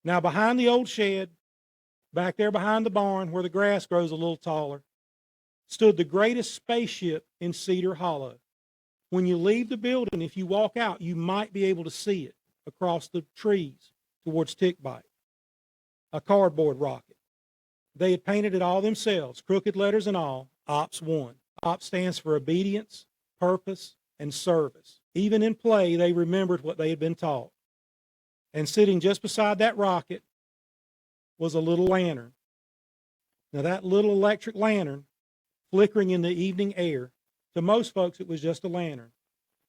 Now, behind the old shed, back there behind the barn where the grass grows a little taller, stood the greatest spaceship in Cedar Hollow. When you leave the building, if you walk out, you might be able to see it across the trees towards Tickbite. A cardboard rocket. They had painted it all themselves, crooked letters and all, Ops 1. Ops stands for obedience, purpose, and service. Even in play, they remembered what they had been taught. And sitting just beside that rocket was a little lantern. Now, that little electric lantern, flickering in the evening air, to most folks it was just a lantern.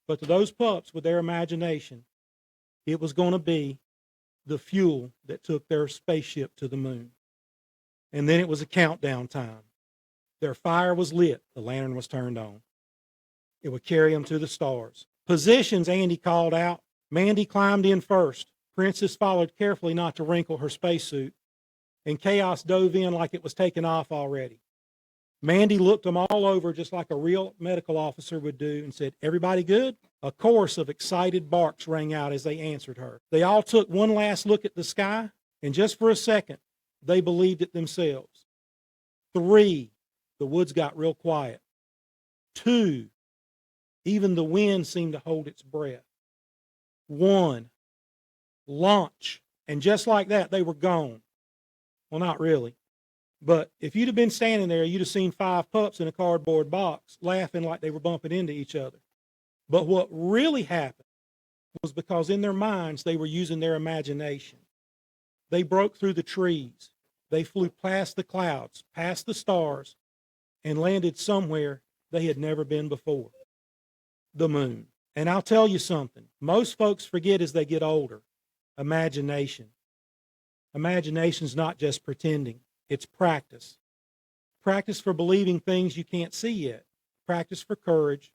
But to those pups with their imagination, it was going to be the fuel that took their spaceship to the moon. And then it was a countdown time. Their fire was lit. The lantern was turned on. It would carry them to the stars. Positions, Andy called out. Mandy climbed in first. Princess followed carefully not to wrinkle her spacesuit. And Chaos dove in like it was taking off already. Mandy looked them all over just like a real medical officer would do and said, "Everybody good?" A chorus of excited barks rang out as they answered her. They all took one last look at the sky, and just for a second, they believed it themselves. 3, the woods got real quiet. 2, even the wind seemed to hold its breath. 1, launch. And just like that, they were gone. Well, not really. But if you'd have been standing there, you'd have seen 5 pups in a cardboard box laughing like they were bumping into each other. But what really happened was because in their minds, they were using their imagination. They broke through the trees. They flew past the clouds, past the stars, and landed somewhere they had never been before. The moon. And I'll tell you something. Most folks forget as they get older. Imagination. Imagination's not just pretending. It's practice. Practice for believing things you can't see yet. Practice for courage.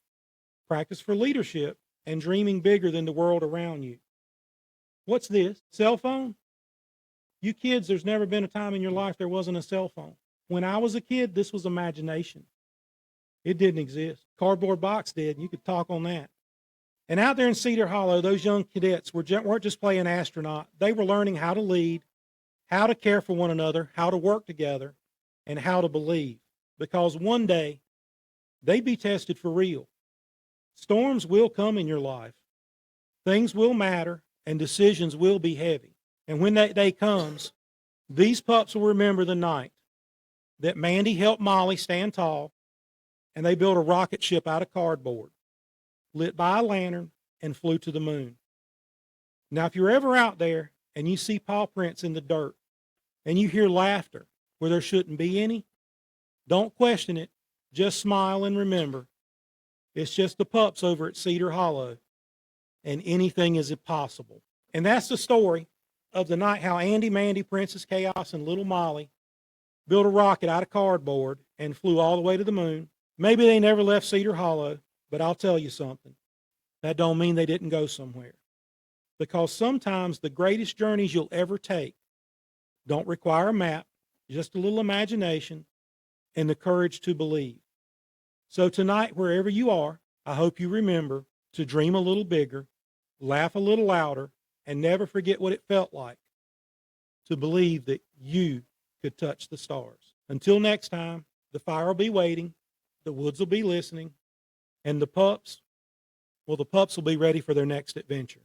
Practice for leadership and dreaming bigger than the world around you. What's this? Cell phone? You kids, there's never been a time in your life there wasn't a cell phone. When I was a kid, this was imagination. It didn't exist. Cardboard box did, and you could talk on that. And out there in Cedar Hollow, those young cadets weren't just playing astronaut. They were learning how to lead, how to care for one another, how to work together, and how to believe. Because one day, they'd be tested for real. Storms will come in your life. Things will matter, and decisions will be heavy. And when that day comes, these pups will remember the night that Mandy helped Molly stand tall, and they built a rocket ship out of cardboard, lit by a lantern, and flew to the moon. Now, if you're ever out there and you see paw prints in the dirt, and you hear laughter where there shouldn't be any, don't question it. Just smile and remember, it's just the pups over at Cedar Hollow, and anything is possible. And that's the story of the night how Andy, Mandy, Princess Chaos, and little Molly built a rocket out of cardboard and flew all the way to the moon. Maybe they never left Cedar Hollow, but I'll tell you something. That don't mean they didn't go somewhere. Because sometimes the greatest journeys you'll ever take don't require a map, just a little imagination and the courage to believe. So tonight, wherever you are, I hope you remember to dream a little bigger, laugh a little louder, and never forget what it felt like to believe that you could touch the stars. Until next time, the fire will be waiting, the woods will be listening, and the pups will be ready for their next adventure.